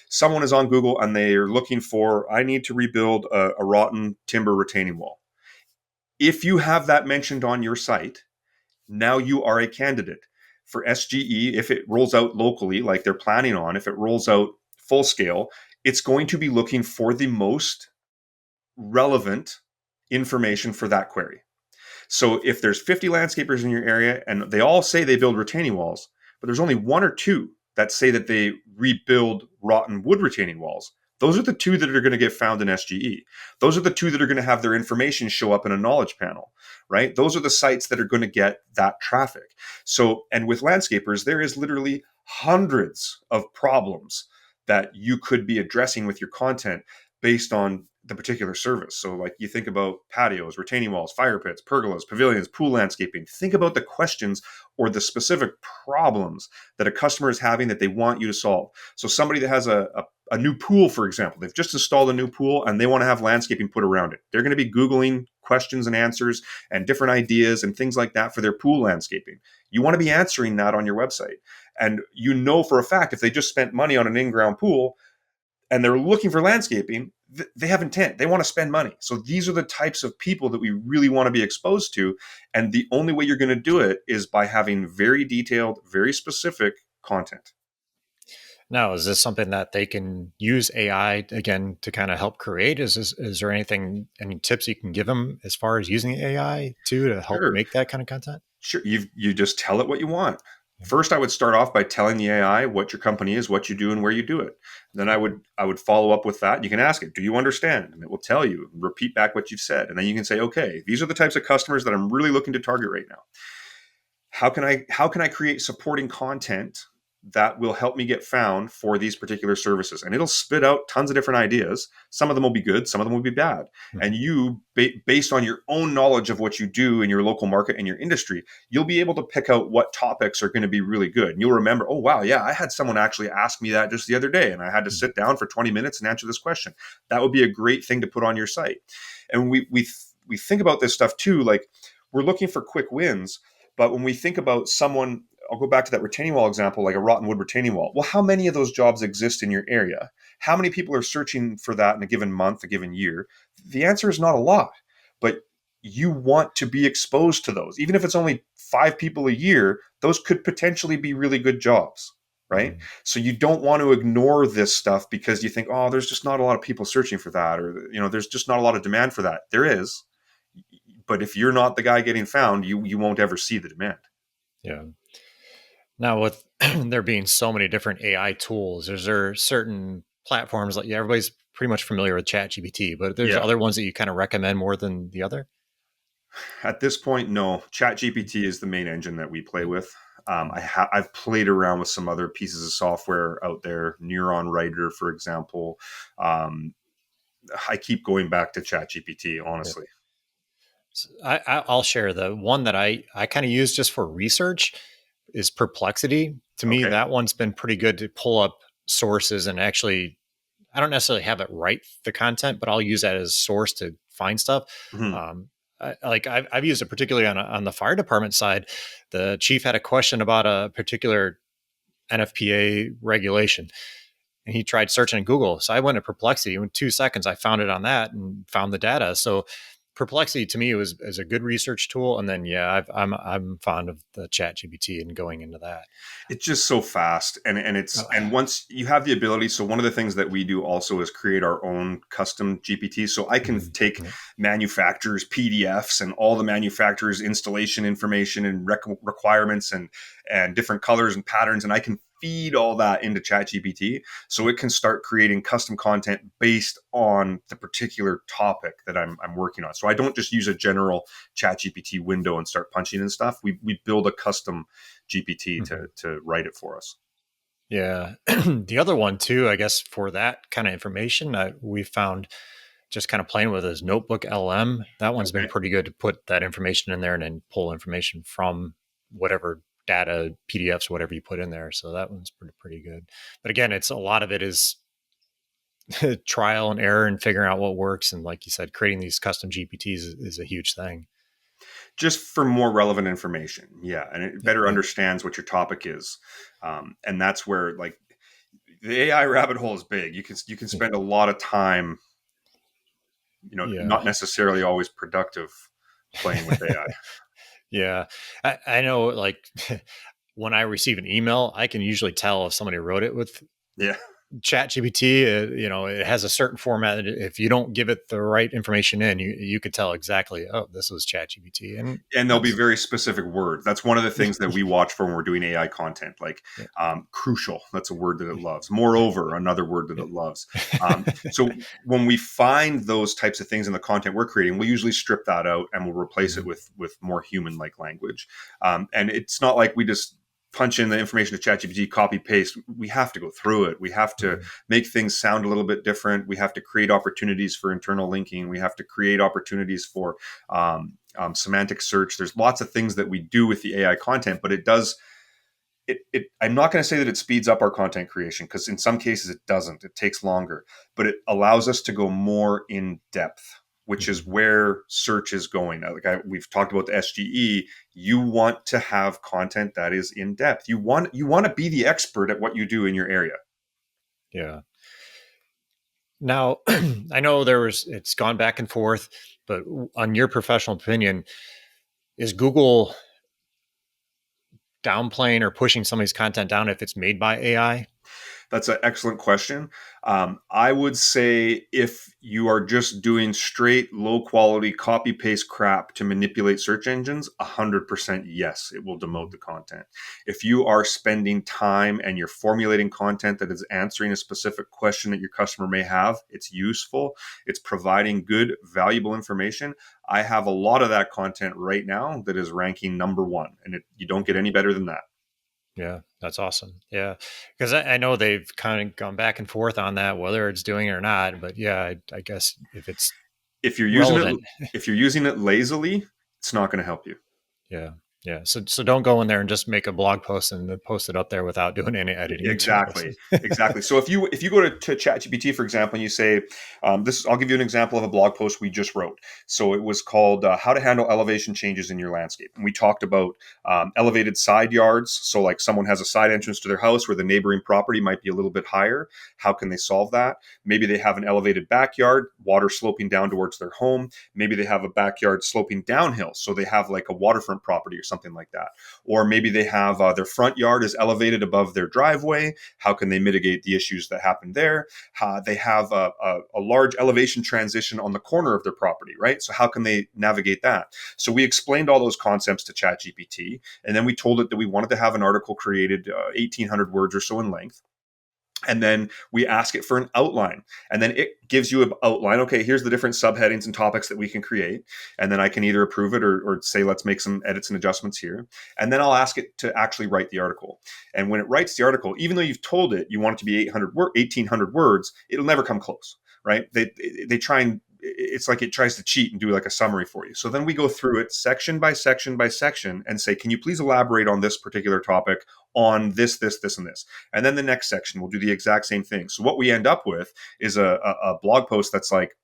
someone is on Google and they are looking for, I need to rebuild a rotten timber retaining wall. If you have that mentioned on your site, now you are a candidate for SGE. If it rolls out locally, like they're planning on, if it rolls out full scale, it's going to be looking for the most relevant information for that query. So if there's 50 landscapers in your area and they all say they build retaining walls, but there's only one or two that say that they rebuild rotten wood retaining walls, those are the two that are going to get found in SGE. Those are the two that are going to have their information show up in a knowledge panel, right? Those are the sites that are going to get that traffic. So, and with landscapers, there is literally hundreds of problems that you could be addressing with your content based on the particular service. So like you think about patios, retaining walls, fire pits, pergolas, pavilions, pool landscaping. Think about the questions or the specific problems that a customer is having that they want you to solve. So somebody that has a new pool, for example, they've just installed a new pool and they want to have landscaping put around it. They're going to be Googling questions and answers and different ideas and things like that for their pool landscaping. You want to be answering that on your website. And you know for a fact, if they just spent money on an in-ground pool and they're looking for landscaping, they have intent. They want to spend money. So these are the types of people that we really want to be exposed to. And the only way you're going to do it is by having very detailed, very specific content. Now, is this something that they can use AI again to kind of help create? Is there any tips you can give them as far as using AI to help make that kind of content? Sure. You just tell it what you want. First, I would start off by telling the AI what your company is, what you do, and where you do it. Then I would follow up with that. You can ask it, do you understand? And it will tell you, repeat back what you've said. And then you can say, okay, these are the types of customers that I'm really looking to target right now. How can I create supporting content that will help me get found for these particular services? And it'll spit out tons of different ideas. Some of them will be good, some of them will be bad. Mm-hmm. And you, based on your own knowledge of what you do in your local market and your industry, you'll be able to pick out what topics are going to be really good. And you'll remember, oh, wow, yeah, I had someone actually ask me that just the other day, and I had to sit down for 20 minutes and answer this question. That would be a great thing to put on your site. And we think about this stuff too, like we're looking for quick wins. But when we think about someone, I'll go back to that retaining wall example, like a rotten wood retaining wall. Well, how many of those jobs exist in your area? How many people are searching for that in a given month, a given year? The answer is not a lot, but you want to be exposed to those. Even if it's only 5 people a year, those could potentially be really good jobs, right? Mm-hmm. So you don't want to ignore this stuff because you think, oh, there's just not a lot of people searching for that, or there's just not a lot of demand for that. There is. But if you're not the guy getting found, you won't ever see the demand. Yeah. Now, with there being so many different AI tools, is there certain platforms like everybody's pretty much familiar with ChatGPT, but there's other ones that you kind of recommend more than the other? At this point, no. ChatGPT is the main engine that we play with. I've played around with some other pieces of software out there, Neuron Writer, for example. I keep going back to ChatGPT, honestly. I'll share the one that I kind of use just for research is Perplexity. To me, Okay. that one's been pretty good to pull up sources and actually, I don't necessarily have it write the content, but I'll use that as source to find stuff. Mhm. I've used it particularly on the fire department side. The chief had a question about a particular NFPA regulation, and he tried searching in Google. So I went to Perplexity. In 2 seconds, I found it on that and found the data. So Perplexity to me is a good research tool. And then I'm fond of the Chat GPT and going into that. It's just so fast, and Oh, once you have the ability. So one of the things that we do also is create our own custom GPT. So I can take yeah. manufacturers PDFs and all the manufacturers installation information and requirements and different colors and patterns, and I can feed all that into ChatGPT so it can start creating custom content based on the particular topic that I'm working on. So I don't just use a general ChatGPT window and start punching in stuff. We build a custom GPT to write it for us. Yeah. The other one too, I guess for that kind of information, we found just kind of playing with is Notebook LM. That one's been Okay. pretty good to put that information in there and then pull information from whatever data, PDFs, whatever you put in there. So that one's pretty good. But again, it's a lot of it is trial and error and figuring out what works. And like you said, creating these custom GPTs is a huge thing. Just for more relevant information. Yeah. And it better Yeah. understands what your topic is. And that's where like the AI rabbit hole is big. You can spend a lot of time, Yeah. not necessarily always productive playing with AI. Yeah. I know like when I receive an email, I can usually tell if somebody wrote it with Yeah. Chat GPT. It has a certain format. If you don't give it the right information in, you could tell exactly, oh, this was Chat GPT. And And there'll be very specific words. That's one of the things that we watch for when we're doing AI content, like yeah. crucial. That's a word that it loves. Moreover, another word that Yeah. it loves. So when we find those types of things in the content we're creating, we usually strip that out and we'll replace it with more human-like language. And it's not like we just punch in the information to ChatGPT, copy paste. We have to go through it. We have to make things sound a little bit different. We have to create opportunities for internal linking. We have to create opportunities for semantic search. There's lots of things that we do with the AI content, but it does. I'm not going to say that it speeds up our content creation because in some cases it doesn't. It takes longer, but it allows us to go more in depth, which is where search is going. We've talked about the SGE. You want to have content that is in depth. You want to be the expert at what you do in your area. Yeah. Now, I know it's gone back and forth, but on your professional opinion, is Google downplaying or pushing somebody's content down if it's made by AI? That's an excellent question. I would say if you are just doing straight low quality copy paste crap to manipulate search engines, 100% yes, it will demote the content. If you are spending time and you're formulating content that is answering a specific question that your customer may have, it's useful, it's providing good, valuable information. I have a lot of that content right now that is ranking number one, and you don't get any better than that. Yeah, that's awesome. Yeah, because I know they've kind of gone back and forth on that, whether it's doing it or not. But yeah, I guess If you're using relevant, if you're using it lazily, it's not going to help you. yeah, yeah. So don't go in there and just make a blog post and then post it up there without doing any editing. Exactly. So if you go to ChatGPT, for example, and you say, I'll give you an example of a blog post we just wrote. So it was called "How to Handle Elevation Changes in Your Landscape," and we talked about elevated side yards. So like someone has a side entrance to their house where the neighboring property might be a little bit higher. How can they solve that? Maybe they have an elevated backyard, water sloping down towards their home. Maybe they have a backyard sloping downhill, so they have like a waterfront property or something like that. Or maybe they have their front yard is elevated above their driveway. How can they mitigate the issues that happen there? They have a large elevation transition on the corner of their property, right? So how can they navigate that? So we explained all those concepts to ChatGPT, and then we told it that we wanted to have an article created 1,800 words or so in length. And then we ask it for an outline, and then it gives you an outline. Okay, here's the different subheadings and topics that we can create. And then I can either approve it or say, let's make some edits and adjustments here. And then I'll ask it to actually write the article. And when it writes the article, even though you've told it you want it to be 1,800 words, it'll never come close. right? They try and it's like it tries to cheat and do like a summary for you. So then we go through it section by section by section and say, can you please elaborate on this particular topic on this, this, and this? And then the next section will do the exact same thing. So what we end up with is a blog post that's like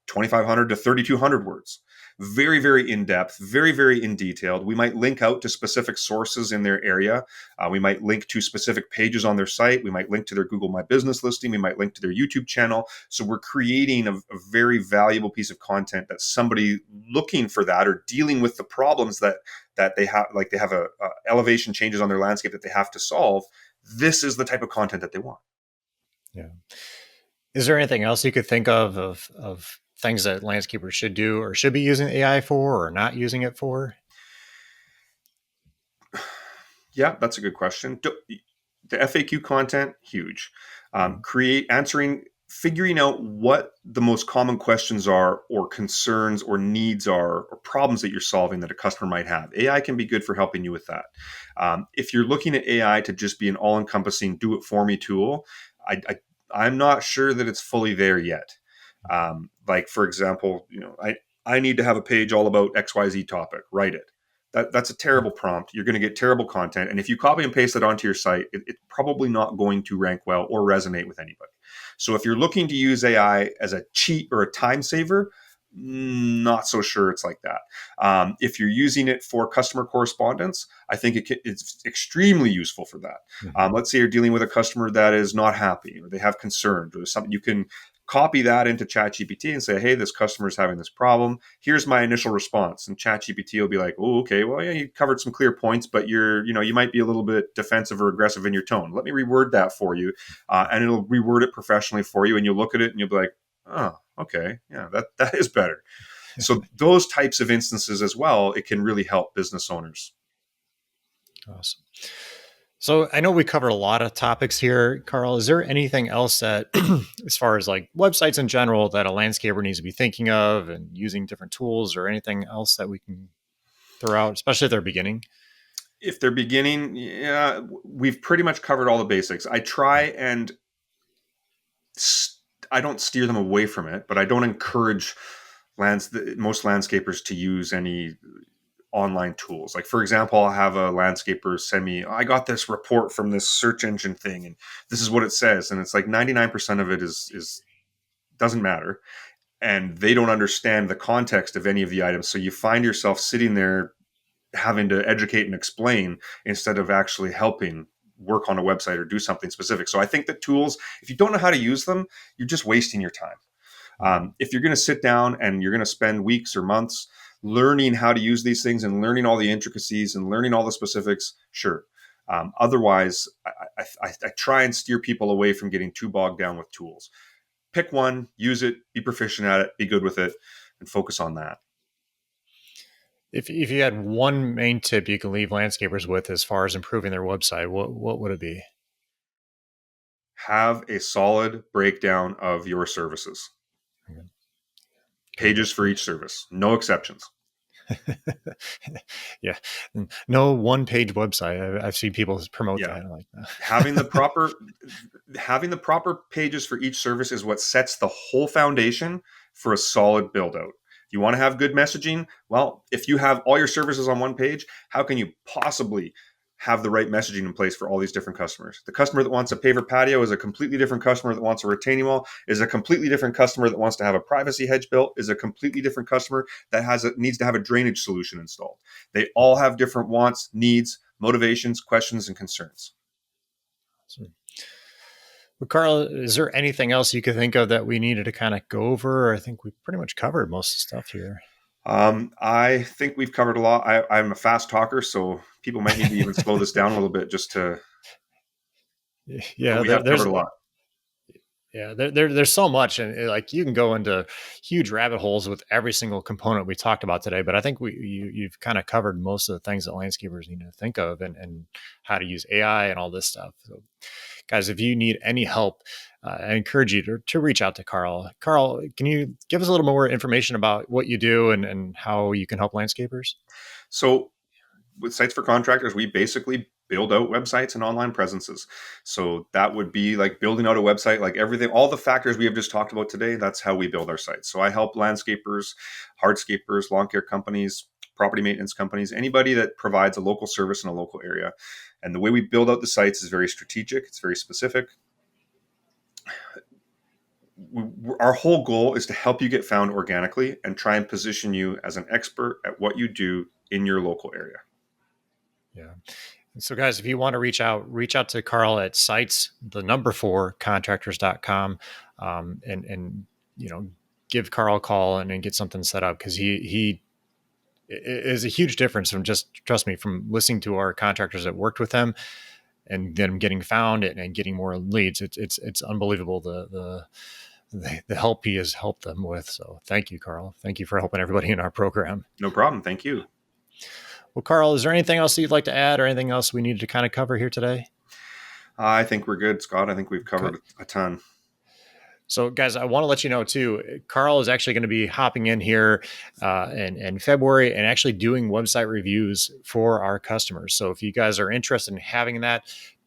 2,500 to 3,200 words. Very, very in depth, very, very in detailed. We might link out to specific sources in their area. We might link to specific pages on their site. We might link to their Google My Business listing. We might link to their YouTube channel. So we're creating a very valuable piece of content that somebody looking for that or dealing with the problems that they have, like they have a elevation changes on their landscape that they have to solve. This is the type of content that they want. Yeah. Is there anything else you could think of things that landscapers should do or should be using AI for or not using it for? Yeah, that's a good question. The FAQ content, huge. Figuring out what the most common questions are or concerns or needs are or problems that you're solving that a customer might have. AI can be good for helping you with that. If you're looking at AI to just be an all-encompassing do-it-for-me tool, I'm not sure that it's fully there yet. Like, for example, I need to have a page all about XYZ topic. Write it. That's a terrible prompt. You're going to get terrible content. And if you copy and paste it onto your site, it's probably not going to rank well or resonate with anybody. So if you're looking to use AI as a cheat or a time saver, not so sure it's like that. If you're using it for customer correspondence, I think it's extremely useful for that. Mm-hmm. Let's say you're dealing with a customer that is not happy or they have concerns or something. You can copy that into ChatGPT and say, hey, this customer is having this problem. Here's my initial response. And ChatGPT will be like, oh, okay, well, yeah, you covered some clear points, but you might be a little bit defensive or aggressive in your tone. Let me reword that for you. And it'll reword it professionally for you. And you'll look at it and you'll be like, oh, okay, yeah, that is better. So those types of instances as well, it can really help business owners. Awesome. So I know we covered a lot of topics here, Carl. Is there anything else that, as far as like websites in general, that a landscaper needs to be thinking of and using different tools or anything else that we can throw out, especially if they're beginning? If they're beginning, yeah, we've pretty much covered all the basics. I try and I don't steer them away from it, but I don't encourage most landscapers to use any online tools. Like, for example, I'll have a landscaper send me, I got this report from this search engine thing, and this is what it says. And it's like 99% of it is doesn't matter. And they don't understand the context of any of the items. So you find yourself sitting there having to educate and explain instead of actually helping work on a website or do something specific. So I think that tools, if you don't know how to use them, you're just wasting your time. If you're going to sit down and you're going to spend weeks or months learning how to use these things and learning all the intricacies and learning all the specifics, sure. Otherwise, I try and steer people away from getting too bogged down with tools. Pick one, use it, be proficient at it, be good with it, and focus on that. If you had one main tip you can leave landscapers with as far as improving their website, what would it be? Have a solid breakdown of your services. Okay. Pages for each service, no exceptions. Yeah, no one-page website. I've seen people promote that. I like that. having the proper pages for each service is what sets the whole foundation for a solid build-out. You want to have good messaging? Well, if you have all your services on one page, how can you possibly have the right messaging in place for all these different customers? The customer that wants a paver patio is a completely different customer that wants a retaining wall, is a completely different customer that wants to have a privacy hedge built, is a completely different customer that needs to have a drainage solution installed. They all have different wants, needs, motivations, questions, and concerns. Awesome. Well, Carl, is there anything else you could think of that we needed to kind of go over? I think we pretty much covered most of the stuff here. I think we've covered a lot. I'm a fast talker, so people might need to even slow this down a little bit just to. Yeah, we have covered a lot. Yeah, there's so much, and like you can go into huge rabbit holes with every single component we talked about today. But I think you've kind of covered most of the things that landscapers need to think of, and how to use AI and all this stuff. So, guys, if you need any help, I encourage you to reach out to Carl. Carl, can you give us a little more information about what you do and how you can help landscapers? So with Sites for Contractors, we basically build out websites and online presences. So that would be like building out a website, like everything, all the factors we have just talked about today. That's how we build our sites. So I help landscapers, hardscapers, lawn care companies, property maintenance companies, anybody that provides a local service in a local area. And the way we build out the sites is very strategic. It's very specific. Our whole goal is to help you get found organically and try and position you as an expert at what you do in your local area. Yeah. So guys, if you want to reach out to Carl at sites, the number 4 contractors.com, and give Carl a call and get something set up, because he is a huge difference from, just trust me, from listening to our contractors that worked with him and then getting found and getting more leads. It's unbelievable the help he has helped them with. So thank you, Carl. Thank you for helping everybody in our program. No problem. Thank you. Well, Carl, is there anything else you'd like to add or anything else we needed to kind of cover here today? I think we're good, Scott. I think we've covered a ton. So, guys, I want to let you know, too, Carl is actually going to be hopping in here in February and actually doing website reviews for our customers. So if you guys are interested in having that,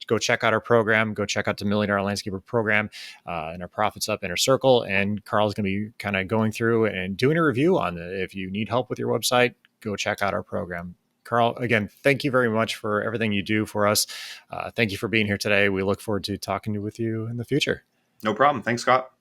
go check out our program. Go check out the $1 Million Landscaper program and our Profits Up Inner Circle. And Carl's going to be kind of going through and doing a review on it. If you need help with your website, go check out our program. Carl, again, thank you very much for everything you do for us. Thank you for being here today. We look forward to talking with you in the future. No problem. Thanks, Scott.